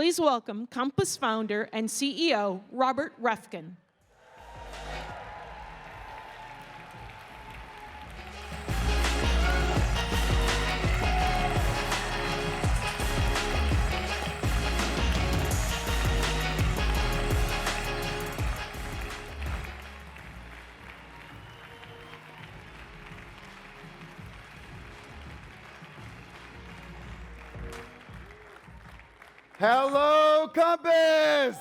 Please welcome Compass founder and CEO, Robert Reffkin. Hello, Compass!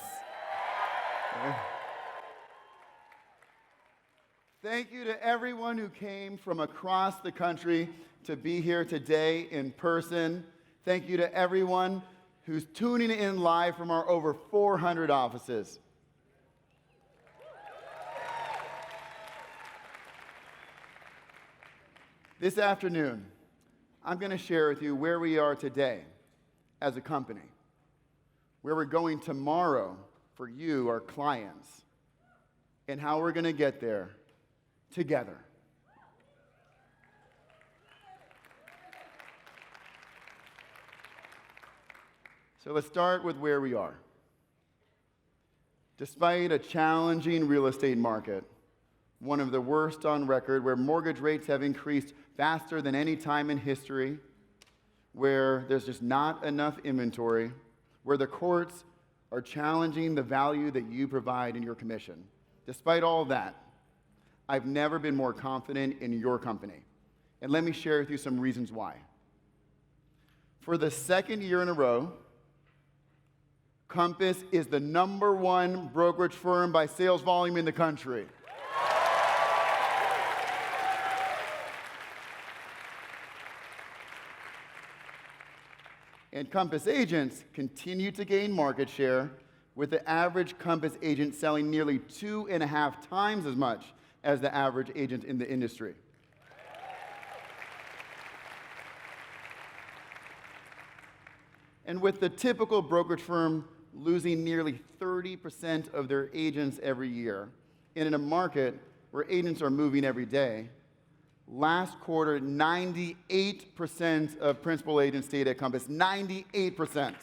Thank you to everyone who came from across the country to be here today in person. Thank you to everyone who's tuning in live from our over 400 offices. This afternoon, I'm going to share with you where we are today as a company, where we're going tomorrow for you, our clients, and how we're going to get there together. So let's start with where we are. Despite a challenging real estate market, one of the worst on record, where mortgage rates have increased faster than any time in history, where there's just not enough inventory, where the courts are challenging the value that you provide in your commission. Despite all that, I've never been more confident in your company. And let me share with you some reasons why. For the second year in a row, Compass is the #1 brokerage firm by sales volume in the country. And Compass agents continue to gain market share, with the average Compass agent selling nearly 2.5 times as much as the average agent in the industry. And with the typical brokerage firm losing nearly 30% of their agents every year, and in a market where agents are moving every day, last quarter, 98% of principal agents stayed at Compass. 98%.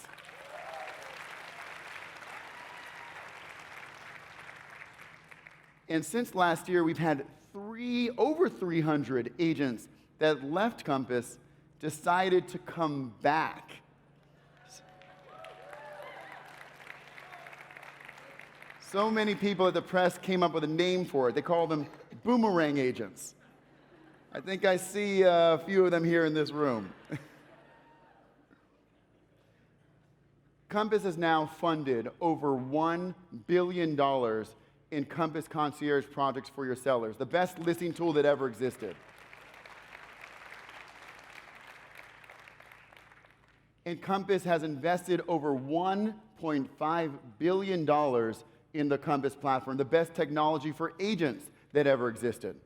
And since last year, we've had over 300 agents that left Compass, decided to come back. So many people at the press came up with a name for it. They call them boomerang agents. I think I see a few of them here in this room. Compass has now funded over $1 billion in Compass Concierge projects for your sellers, the best listing tool that ever existed. And Compass has invested over $1.5 billion in the Compass platform, the best technology for agents that ever existed.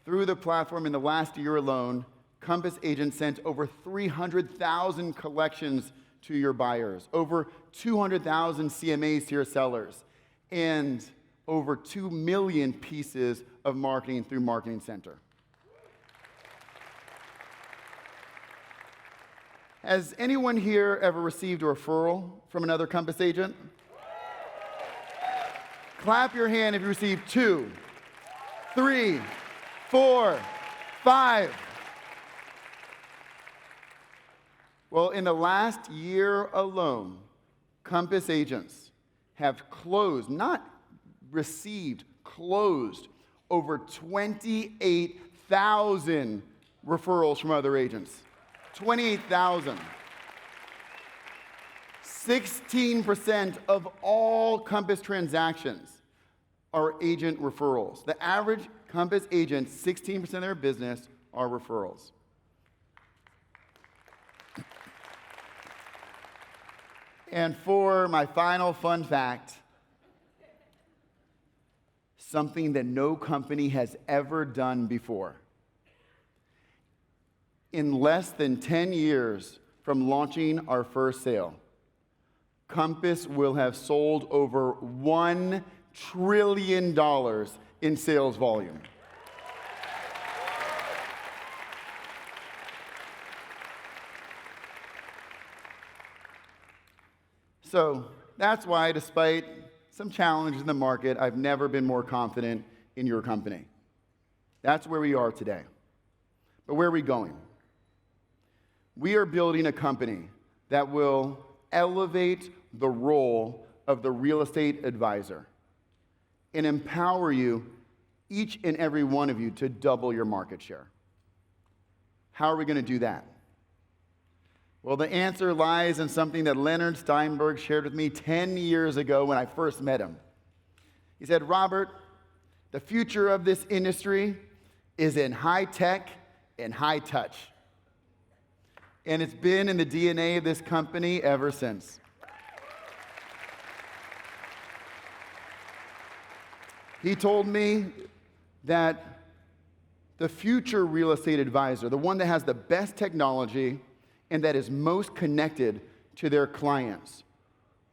Through the platform in the last year alone, Compass agents sent over 300,000 collections to your buyers, over 200,000 CMAs to your sellers, and over 2 million pieces of marketing through Marketing Center. Has anyone here ever received a referral from another Compass agent? Clap your hand if you received 2, 3, 4, 5. Well, in the last year alone, Compass agents have closed, not received, closed over 28,000 referrals from other agents. 28,000. 16% of all Compass transactions are agent referrals. The average Compass agent, 16% of their business are referrals. And for my final fun fact, something that no company has ever done before. In less than 10 years from launching our first sale, Compass will have sold over $1 trillion in sales volume. So that's why, despite some challenges in the market, I've never been more confident in your company. That's where we are today. But where are we going? We are building a company that will elevate the role of the real estate advisor and empower you, each and every one of you, to double your market share. How are we going to do that? Well, the answer lies in something that Leonard Steinberg shared with me 10 years ago when I first met him. He said, Robert, the future of this industry is in high tech and high touch. And it's been in the DNA of this company ever since. He told me that the future real estate advisor, the one that has the best technology and that is most connected to their clients,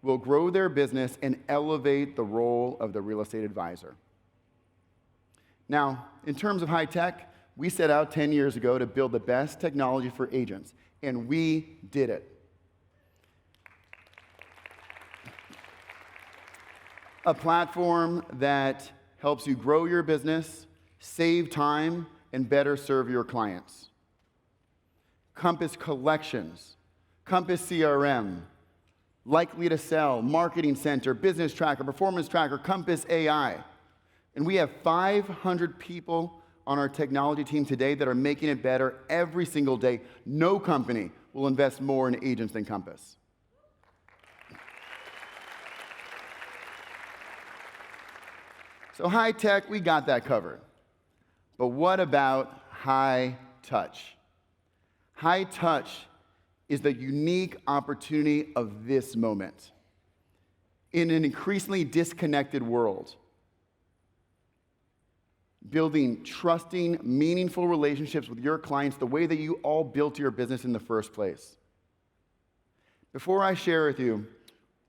will grow their business and elevate the role of the real estate advisor. Now, in terms of high tech, we set out 10 years ago to build the best technology for agents, and we did it. A platform that helps you grow your business, save time, and better serve your clients. Compass Collections, Compass CRM, Likely to Sell, Marketing Center, Business Tracker, Performance Tracker, Compass AI. And we have 500 people on our technology team today that are making it better every single day. No company will invest more in agents than Compass. So high tech, we got that covered. But what about high touch? High touch is the unique opportunity of this moment. In an increasingly disconnected world, building trusting, meaningful relationships with your clients the way that you all built your business in the first place. Before I share with you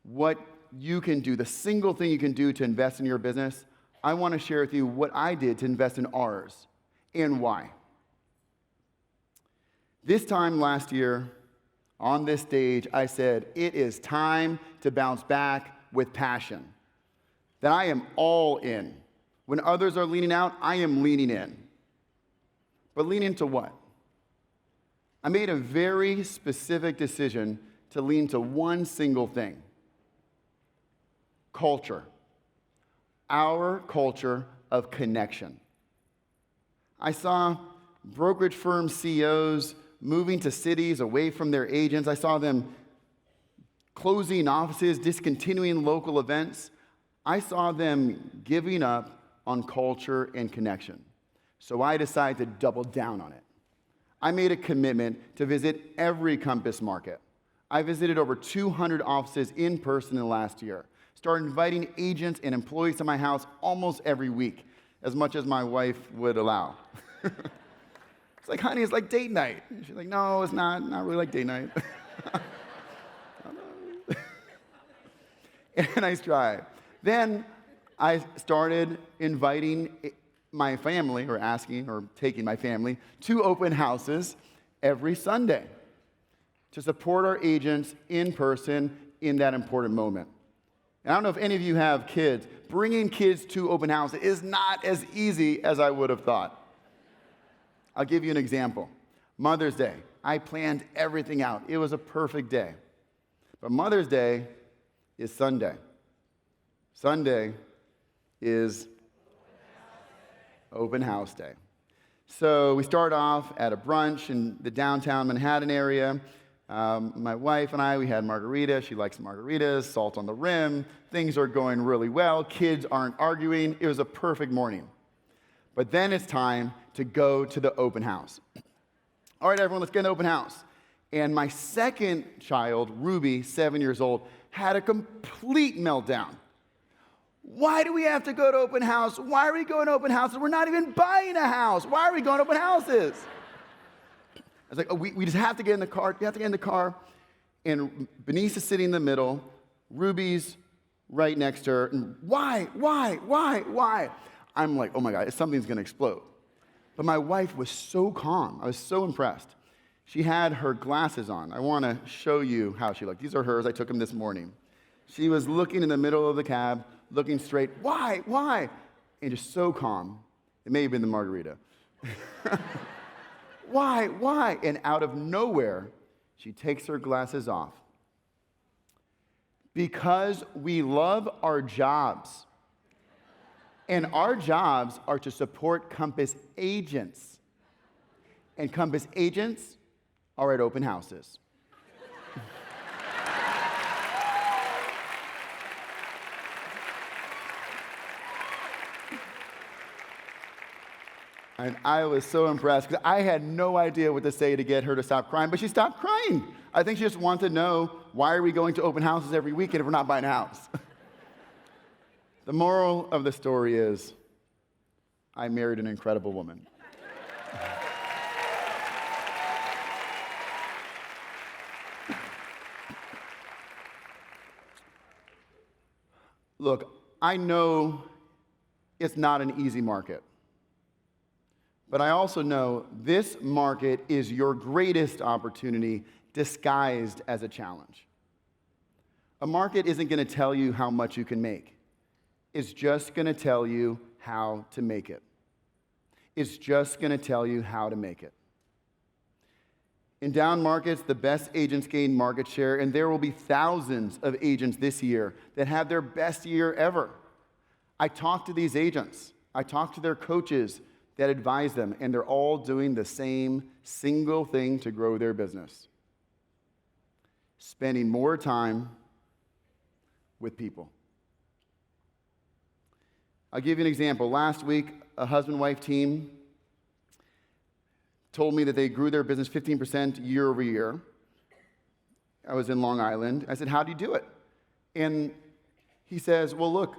what you can do, the single thing you can do to invest in your business, I want to share with you what I did to invest in ours and why. This time last year, on this stage, I said, it is time to bounce back with passion. That I am all in. When others are leaning out, I am leaning in. But lean into what? I made a very specific decision to lean to one single thing. Culture. Our culture of connection. I saw brokerage firm CEOs moving to cities away from their agents. I saw them closing offices, discontinuing local events. I saw them giving up on culture and connection. So I decided to double down on it. I made a commitment to visit every Compass market. I visited over 200 offices in person in the last year. Started inviting agents and employees to my house almost every week, as much as my wife would allow. It's like, honey, it's like date night. And she's like, no, it's not really like date night. And nice try. Then I started inviting my family, or asking or taking my family, to open houses every Sunday to support our agents in person in that important moment. And I don't know if any of you have kids. Bringing kids to open houses is not as easy as I would have thought. I'll give you an example. Mother's Day. I planned everything out. It was a perfect day. But Mother's Day is Sunday. Sunday is open house day. So we start off at a brunch in the downtown Manhattan area. My wife and I, we had margarita. She likes margaritas, salt on the rim. Things are going really well. Kids aren't arguing. It was a perfect morning. But then it's time to go to the open house. All right, everyone, let's get an open house. And my second child, Ruby, 7 years old, had a complete meltdown. Why do we have to go to open house? Why are we going to open houses? We're not even buying a house. Why are we going to open houses? I was like, oh, we just have to get in the car. We have to get in the car. And Benice is sitting in the middle. Ruby's right next to her. And why? I'm like, oh my God, something's going to explode. But my wife was so calm. I was so impressed. She had her glasses on. I want to show you how she looked. These are hers. I took them this morning. She was looking in the middle of the cab, looking straight. Why? Why? And just so calm. It may have been the margarita. Why? Why? And out of nowhere, she takes her glasses off. Because we love our jobs. And our jobs are to support Compass agents. And Compass agents are at open houses. And I was so impressed because I had no idea what to say to get her to stop crying, but she stopped crying. I think she just wanted to know, why are we going to open houses every weekend if we're not buying a house? The moral of the story is, I married an incredible woman. Look, I know it's not an easy market. But I also know this market is your greatest opportunity disguised as a challenge. A market isn't going to tell you how much you can make. It's just going to tell you how to make it. It's just going to tell you how to make it. In down markets, the best agents gain market share, and there will be thousands of agents this year that have their best year ever. I talk to these agents. I talk to their coaches that advise them, and they're all doing the same single thing to grow their business: spending more time with people. I'll give you an example. Last week, a husband-wife team told me that they grew their business 15% year over year. I was in Long Island. I said, how do you do it? And he says, well, look,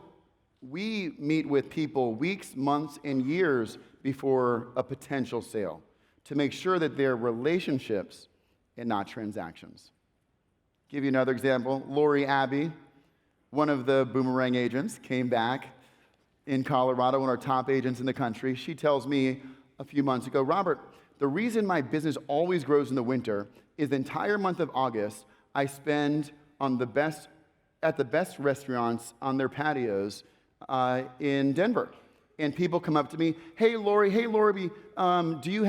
we meet with people weeks, months, and years before a potential sale to make sure that they're relationships and not transactions. Give you another example. Lori Abbey, one of the Boomerang agents, came back in Colorado, one of our top agents in the country. She tells me a few months ago, Robert, the reason my business always grows in the winter is the entire month of August I spend at the best restaurants on their patios in Denver. And people come up to me, hey, Lori, do you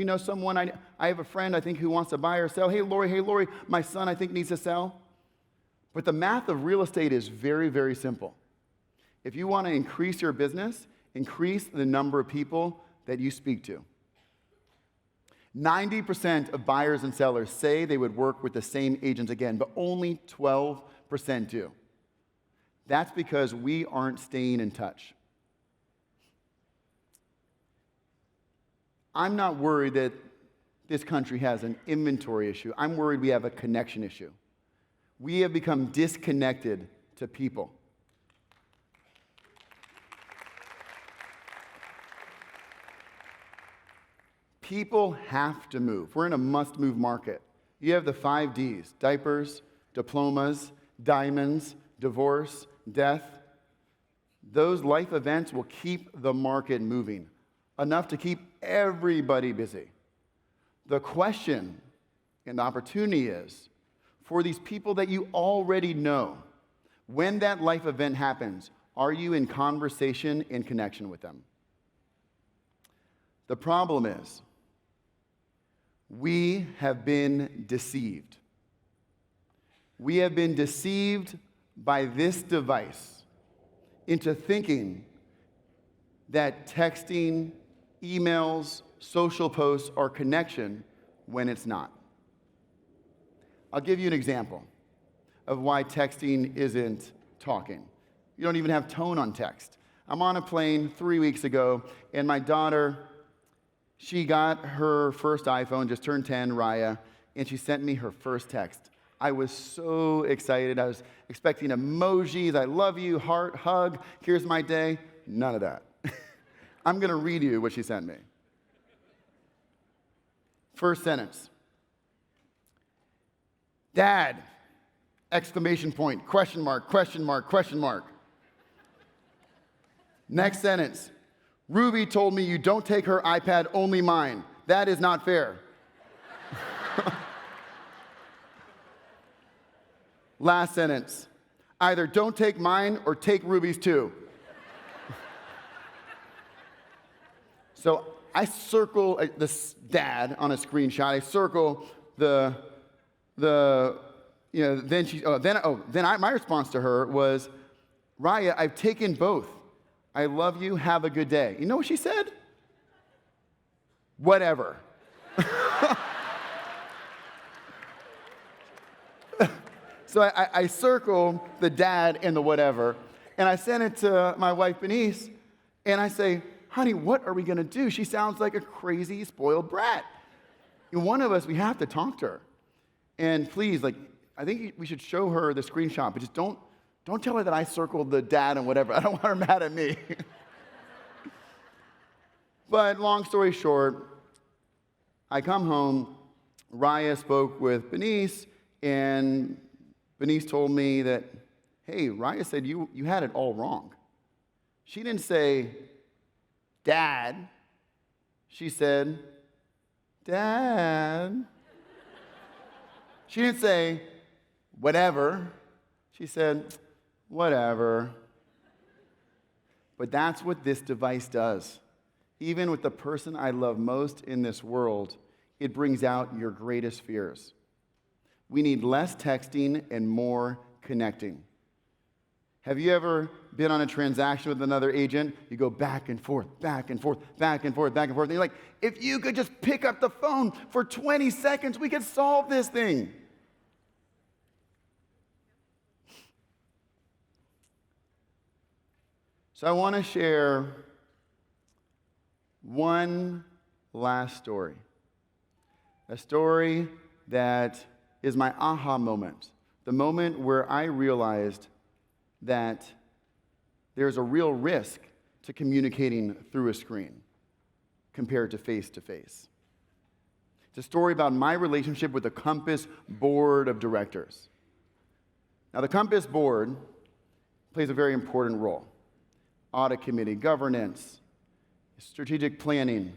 know someone? I have a friend, I think, who wants to buy or sell. Hey, Lori, my son, I think, needs to sell. But the math of real estate is very, very simple. If you want to increase your business, increase the number of people that you speak to. 90% of buyers and sellers say they would work with the same agents again, but only 12% do. That's because we aren't staying in touch. I'm not worried that this country has an inventory issue. I'm worried we have a connection issue. We have become disconnected to people. People have to move. We're in a must-move market. You have the 5 Ds: diapers, diplomas, diamonds, divorce, death. Those life events will keep the market moving, enough to keep everybody busy. The question and the opportunity is, for these people that you already know, when that life event happens, are you in conversation and connection with them? The problem is, we have been deceived. We have been deceived by this device into thinking that texting, emails, social posts are connection when it's not. I'll give you an example of why texting isn't talking. You don't even have tone on text. I'm on a plane 3 weeks ago, and my daughter, she got her first iPhone, just turned 10, Raya, and she sent me her first text. I was so excited. I was expecting emojis, I love you, heart, hug, here's my day. None of that. I'm going to read you what she sent me. First sentence. Dad, exclamation point, question mark, question mark, question mark. Next sentence. Ruby told me you don't take her iPad, only mine. That is not fair. Last sentence. Either don't take mine or take Ruby's too. So I circle this dad on a screenshot. I circle then my response to her was, Raya, I've taken both. I love you. Have a good day. You know what she said? Whatever. So I circle the dad and the whatever, and I send it to my wife, Denise, and I say, honey, what are we going to do? She sounds like a crazy, spoiled brat. And one of us, we have to talk to her. And please, I think we should show her the screenshot, but just don't tell her that I circled the dad and whatever. I don't want her mad at me. But long story short, I come home, Raya spoke with Benice, and Benice told me that, hey, Raya said you had it all wrong. She didn't say, Dad. She said, Dad. She didn't say, whatever. She said, whatever. But that's what this device does. Even with the person I love most in this world, it brings out your greatest fears. We need less texting and more connecting. Have you ever been on a transaction with another agent? You go back and forth, back and forth, back and forth, back and forth. And you're like, if you could just pick up the phone for 20 seconds, we could solve this thing. So I want to share one last story. A story that is my aha moment. The moment where I realized that there's a real risk to communicating through a screen compared to face-to-face. It's a story about my relationship with the Compass Board of Directors. Now, the Compass Board plays a very important role. Audit committee, governance, strategic planning.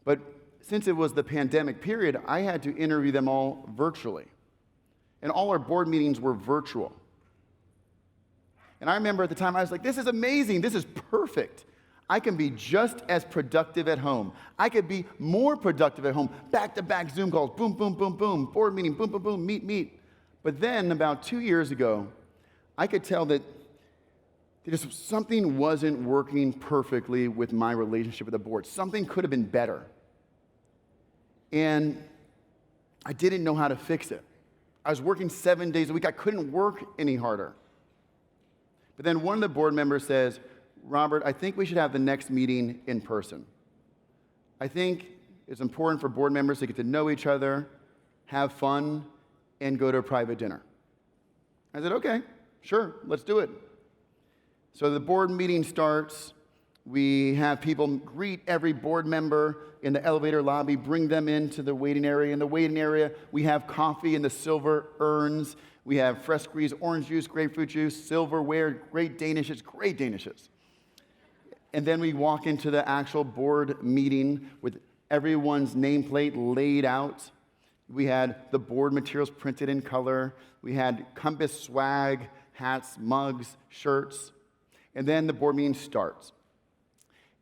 But since it was the pandemic period, I had to interview them all virtually. And all our board meetings were virtual. And I remember at the time, I was like, this is amazing. This is perfect. I can be just as productive at home. I could be more productive at home. Back-to-back Zoom calls, boom, boom, boom, boom. Board meeting, boom, boom, boom, meet. But then about 2 years ago, I could tell that something wasn't working perfectly with my relationship with the board. Something could have been better. And I didn't know how to fix it. I was working 7 days a week. I couldn't work any harder. But then one of the board members says, Robert, I think we should have the next meeting in person. I think it's important for board members to get to know each other, have fun, and go to a private dinner. I said, okay, sure, let's do it. So the board meeting starts. We have people greet every board member in the elevator lobby, bring them into the waiting area. In the waiting area, we have coffee in the silver urns. We have fresh squeezed orange juice, grapefruit juice, silverware, great Danishes. And then we walk into the actual board meeting with everyone's nameplate laid out. We had the board materials printed in color. We had Compass swag, hats, mugs, shirts. And then the board meeting starts.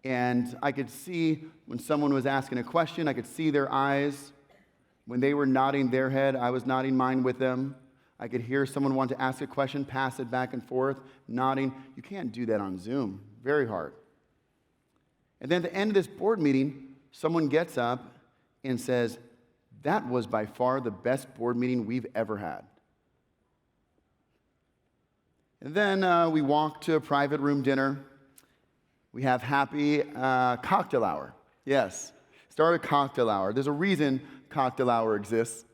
And I could see when someone was asking a question, I could see their eyes. When they were nodding their head, I was nodding mine with them. I could hear someone want to ask a question, pass it back and forth, nodding. You can't do that on Zoom. Very hard. And then at the end of this board meeting, someone gets up and says, that was by far the best board meeting we've ever had. And then we walk to a private room dinner. We have happy cocktail hour. Yes, start a cocktail hour. There's a reason cocktail hour exists.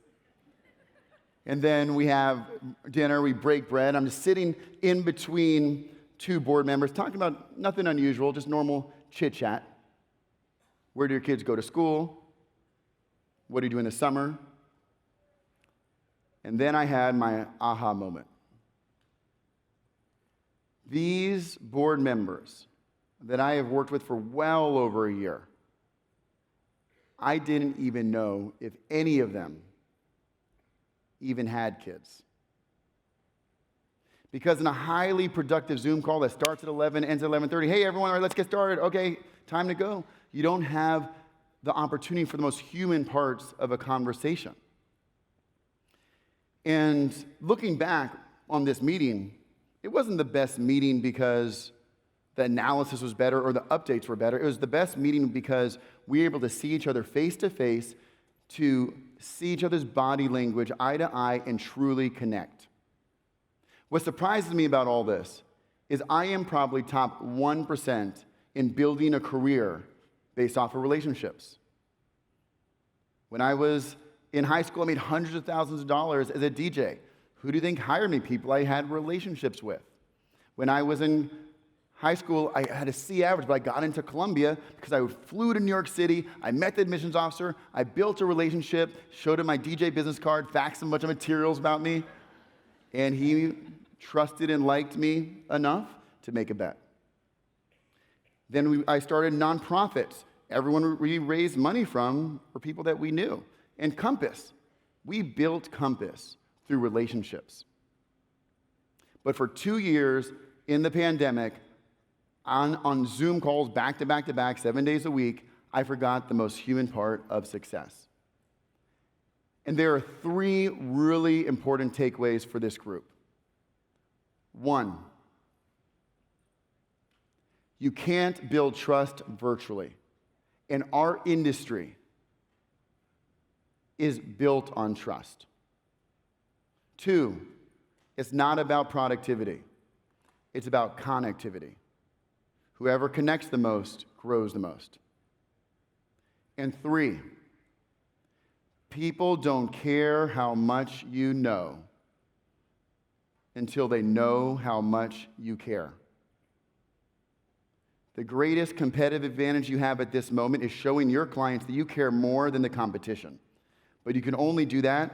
And then we have dinner, we break bread. I'm just sitting in between two board members, talking about nothing unusual, just normal chit-chat. Where do your kids go to school? What do you do in the summer? And then I had my aha moment. These board members that I have worked with for well over a year, I didn't even know if any of them even had kids. Because in a highly productive Zoom call that starts at 11, ends at 11:30, hey everyone, all right, let's get started. Okay, time to go. You don't have the opportunity for the most human parts of a conversation. And looking back on this meeting, it wasn't the best meeting because the analysis was better or the updates were better. It was the best meeting because we were able to see each other face to face, to see each other's body language eye to eye and truly connect. What surprises me about all this is I am probably top 1% in building a career based off of relationships. When I was in high school, I made hundreds of thousands of dollars as a DJ. Who do you think hired me? People I had relationships with. When I was in high school, I had a C average, but I got into Columbia because I flew to New York City. I met the admissions officer. I built a relationship, showed him my DJ business card, faxed him a bunch of materials about me, and he trusted and liked me enough to make a bet. Then I started nonprofits. Everyone we raised money from were people that we knew. And Compass, we built Compass through relationships. But for 2 years in the pandemic, on Zoom calls back to back to back, 7 days a week, I forgot the most human part of success. And there are 3 really important takeaways for this group. 1, you can't build trust virtually. And our industry is built on trust. 2, it's not about productivity. It's about connectivity. Whoever connects the most grows the most. And 3, people don't care how much you know until they know how much you care. The greatest competitive advantage you have at this moment is showing your clients that you care more than the competition. But you can only do that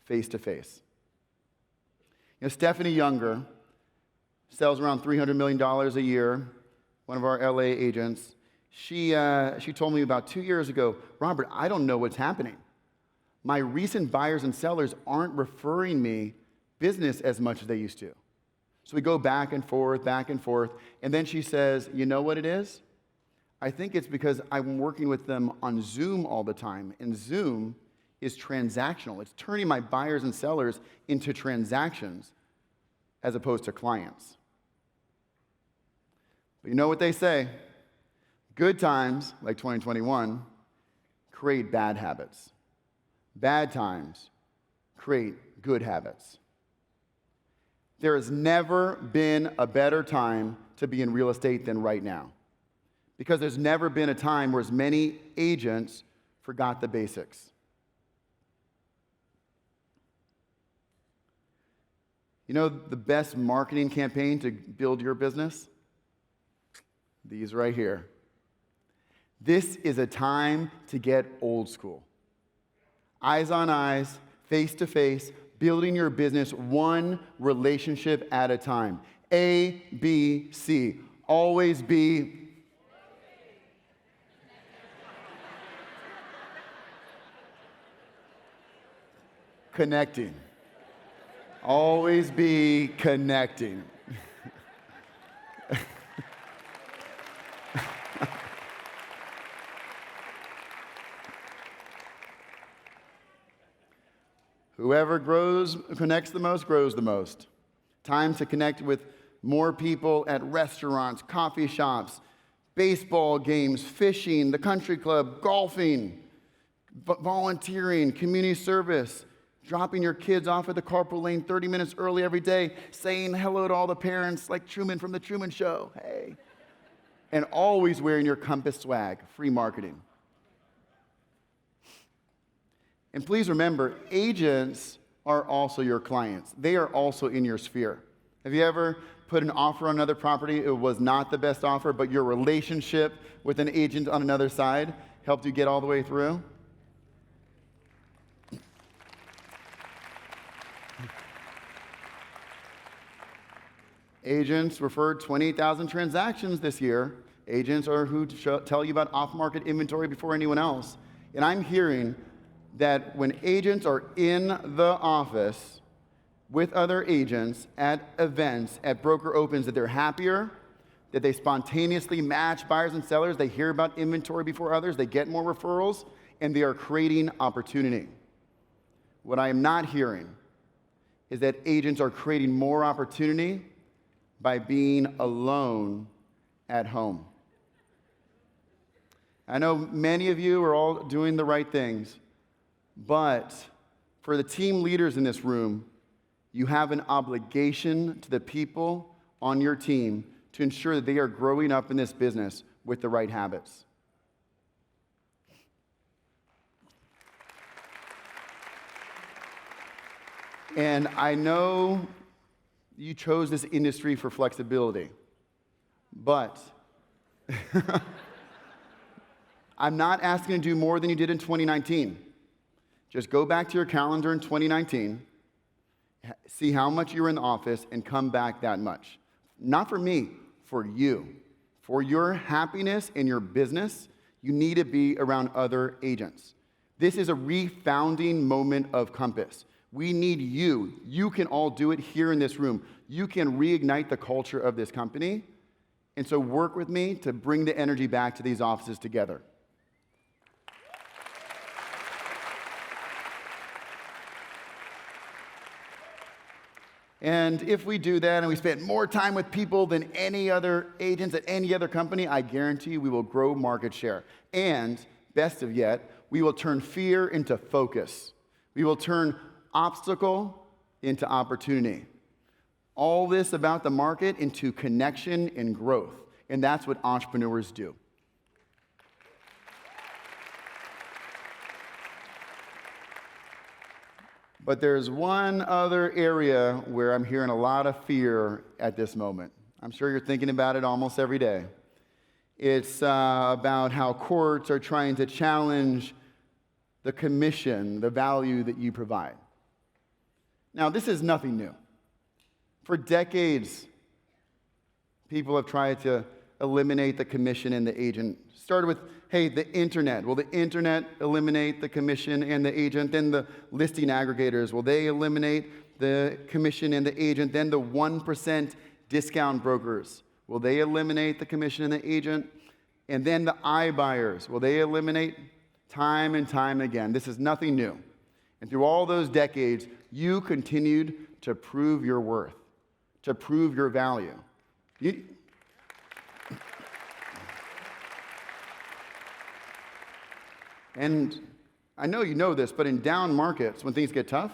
face to face. You know, Stephanie Younger sells around $300 million a year, one of our LA agents. She told me about 2 years ago, Robert, I don't know what's happening. My recent buyers and sellers aren't referring me business as much as they used to. So we go back and forth, and then she says, you know what it is? I think it's because I'm working with them on Zoom all the time, and Zoom is transactional. It's turning my buyers and sellers into transactions as opposed to clients. But you know what they say? Good times, like 2021, create bad habits. Bad times create good habits. There has never been a better time to be in real estate than right now, because there's never been a time where as many agents forgot the basics. You know the best marketing campaign to build your business? These right here. This is a time to get old school. Eyes on eyes, face to face, building your business one relationship at a time. A, B, C. Always be connecting. Always be connecting. Whoever connects the most, grows the most. Time to connect with more people at restaurants, coffee shops, baseball games, fishing, the country club, golfing, volunteering, community service, dropping your kids off at the carpool lane 30 minutes early every day, saying hello to all the parents like Truman from The Truman Show. Hey. And always wearing your Compass swag, free marketing. And please remember, agents are also your clients. They are also in your sphere. Have you ever put an offer on another property? It was not the best offer, but your relationship with an agent on another side helped you get all the way through? Agents referred 28,000 transactions this year. Agents are who tell you about off-market inventory before anyone else. And I'm hearing that when agents are in the office with other agents at events, at broker opens, that they're happier, that they spontaneously match buyers and sellers, they hear about inventory before others, they get more referrals, and they are creating opportunity. What I am not hearing is that agents are creating more opportunity by being alone at home. I know many of you are all doing the right things, but for the team leaders in this room, you have an obligation to the people on your team to ensure that they are growing up in this business with the right habits. And I know you chose this industry for flexibility, but I'm not asking you to do more than you did in 2019. Just go back to your calendar in 2019, see how much you were in the office, and come back that much. Not for me, for you. For your happiness in your business, you need to be around other agents. This is a refounding moment of Compass. We need you. You can all do it here in this room. You can reignite the culture of this company. And so work with me to bring the energy back to these offices together. And if we do that and we spend more time with people than any other agents at any other company, I guarantee we will grow market share. And, best of yet, we will turn fear into focus. We will turn obstacle into opportunity. All this about the market into connection and growth. And that's what entrepreneurs do. But there's one other area where I'm hearing a lot of fear at this moment. I'm sure you're thinking about it almost every day. It's about how courts are trying to challenge the commission, the value that you provide. Now, this is nothing new. For decades, people have tried to eliminate the commission and the agent. Started with, hey, the internet. Will the internet eliminate the commission and the agent? Then the listing aggregators. Will they eliminate the commission and the agent? Then the 1% discount brokers. Will they eliminate the commission and the agent? And then the iBuyers. Will they eliminate? Time and time again. This is nothing new. And through all those decades, you continued to prove your worth, to prove your value. And I know you know this, but in down markets, when things get tough,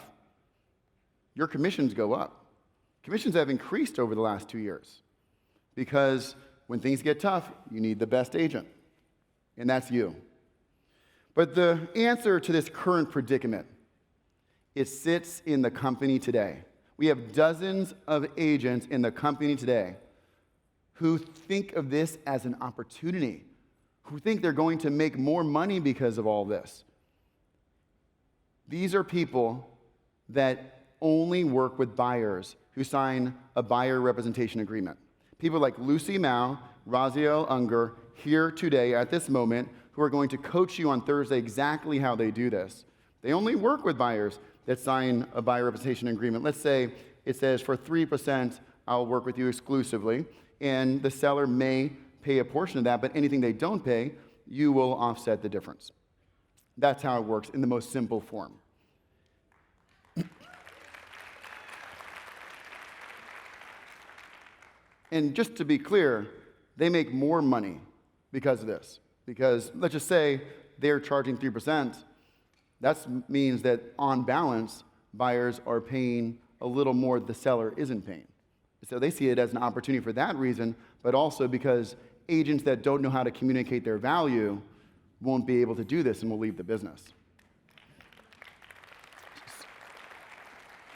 your commissions go up. Commissions have increased over the last 2 years because when things get tough, you need the best agent, and that's you. But the answer to this current predicament, it sits in the company today. We have dozens of agents in the company today who think of this as an opportunity, who think they're going to make more money because of all this. These are people that only work with buyers who sign a buyer representation agreement. People like Lucy Mao, Raziel Unger, here today at this moment, who are going to coach you on Thursday exactly how they do this. They only work with buyers that sign a buyer representation agreement. Let's say it says for 3%, I'll work with you exclusively, and the seller may pay a portion of that, but anything they don't pay, you will offset the difference. That's how it works in the most simple form. And just to be clear, they make more money because of this. Because let's just say they're charging 3%. That means that on balance, buyers are paying a little more the seller isn't paying. So they see it as an opportunity for that reason, but also because agents that don't know how to communicate their value won't be able to do this and will leave the business.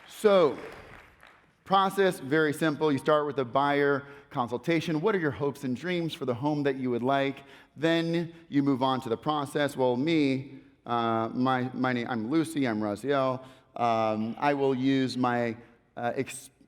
So, process, very simple. You start with a buyer consultation. What are your hopes and dreams for the home that you would like? Then you move on to the process. Well, my name, I'm Lucy, I'm Raziel. I will use my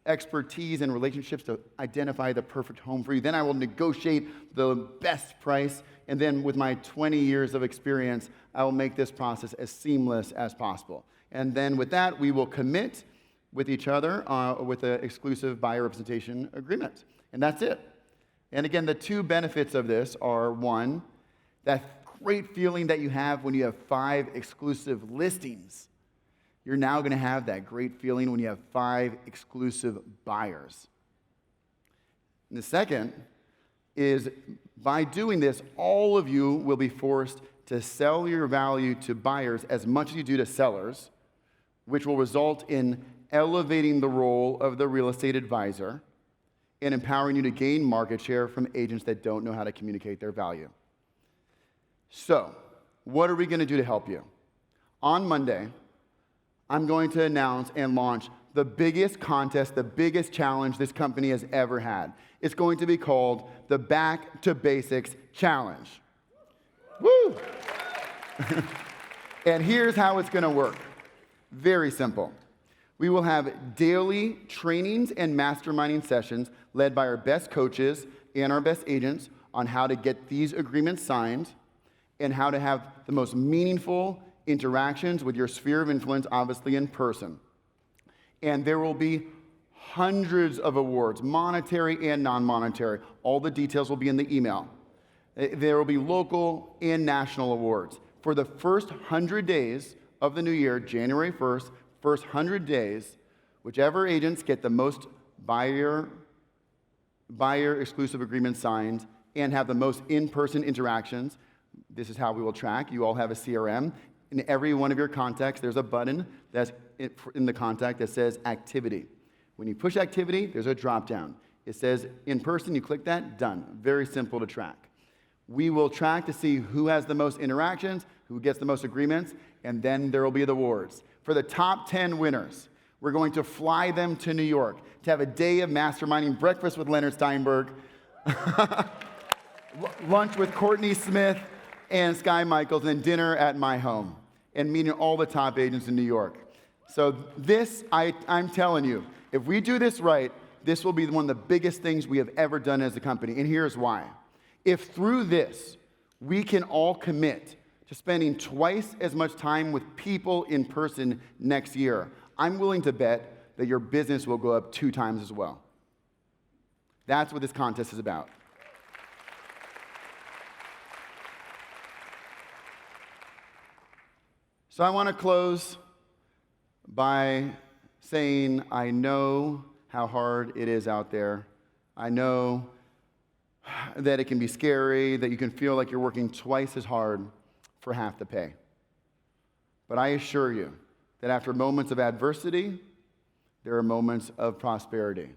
expertise and relationships to identify the perfect home for you. Then I will negotiate the best price. And then with my 20 years of experience, I will make this process as seamless as possible. And then with that, we will commit with each other with an exclusive buyer representation agreement. And that's it. And again, the two benefits of this are, one, that great feeling that you have when you have 5 exclusive listings. You're now going to have that great feeling when you have 5 exclusive buyers. And the second is, by doing this, all of you will be forced to sell your value to buyers as much as you do to sellers, which will result in elevating the role of the real estate advisor and empowering you to gain market share from agents that don't know how to communicate their value. So, what are we going to do to help you? On Monday, I'm going to announce and launch the biggest contest, the biggest challenge this company has ever had. It's going to be called the Back to Basics Challenge. Woo! And here's how it's going to work. Very simple. We will have daily trainings and masterminding sessions led by our best coaches and our best agents on how to get these agreements signed and how to have the most meaningful interactions with your sphere of influence, obviously in person. And there will be hundreds of awards, monetary and non-monetary. All the details will be in the email. There will be local and national awards. For the first 100 days of the new year, January 1st, first 100 days, whichever agents get the most buyer exclusive agreements signed and have the most in-person interactions, this is how we will track. You all have a CRM. In every one of your contacts, there's a button that's in the contact that says activity. When you push activity, there's a drop-down. It says in person, you click that, done. Very simple to track. We will track to see who has the most interactions, who gets the most agreements, and then there will be the awards. For the top 10 winners, we're going to fly them to New York to have a day of masterminding, breakfast with Leonard Steinberg, lunch with Courtney Smith and Sky Michaels, and then dinner at my home, and meeting all the top agents in New York. So this, I'm telling you, if we do this right, this will be one of the biggest things we have ever done as a company, and here's why. If through this, we can all commit to spending twice as much time with people in person next year, I'm willing to bet that your business will go up 2 times as well. That's what this contest is about. So I want to close by saying, I know how hard it is out there. I know that it can be scary, that you can feel like you're working twice as hard for half the pay. But I assure you that after moments of adversity, there are moments of prosperity.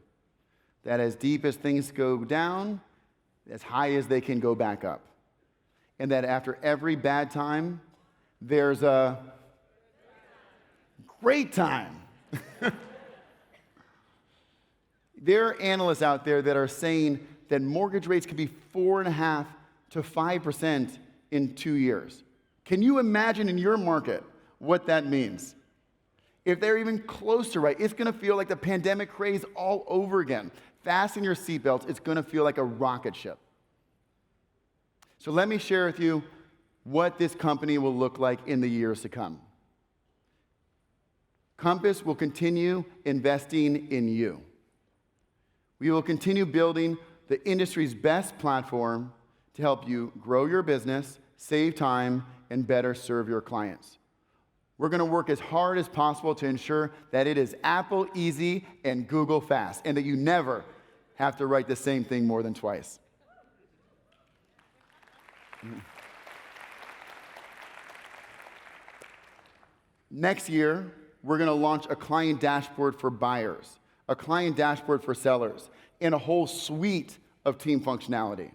That as deep as things go down, as high as they can go back up. And that after every bad time, there's a great time. There are analysts out there that are saying that mortgage rates could be 4.5% to 5% in 2 years. Can you imagine in your market what that means? If they're even close to right, it's going to feel like the pandemic craze all over again. Fasten your seatbelts. It's going to feel like a rocket ship. So let me share with you what this company will look like in the years to come. Compass will continue investing in you. We will continue building the industry's best platform to help you grow your business, save time, and better serve your clients. We're going to work as hard as possible to ensure that it is Apple easy and Google fast, and that you never have to write the same thing more than twice. Next year, we're going to launch a client dashboard for buyers, a client dashboard for sellers, and a whole suite of team functionality.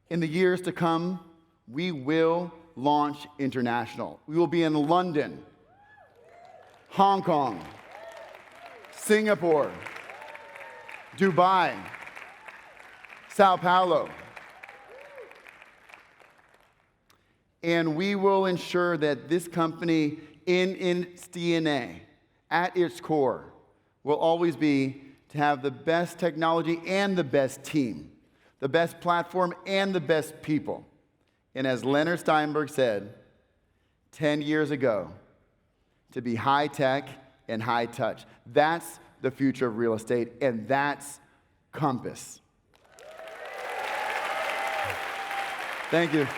In the years to come, we will launch international. We will be in London, Hong Kong, Singapore, Dubai, Sao Paulo. And we will ensure that this company, in its DNA, at its core, will always be to have the best technology and the best team, the best platform and the best people. And as Leonard Steinberg said 10 years ago, to be high tech and high touch. That's the future of real estate, and that's Compass. Thank you.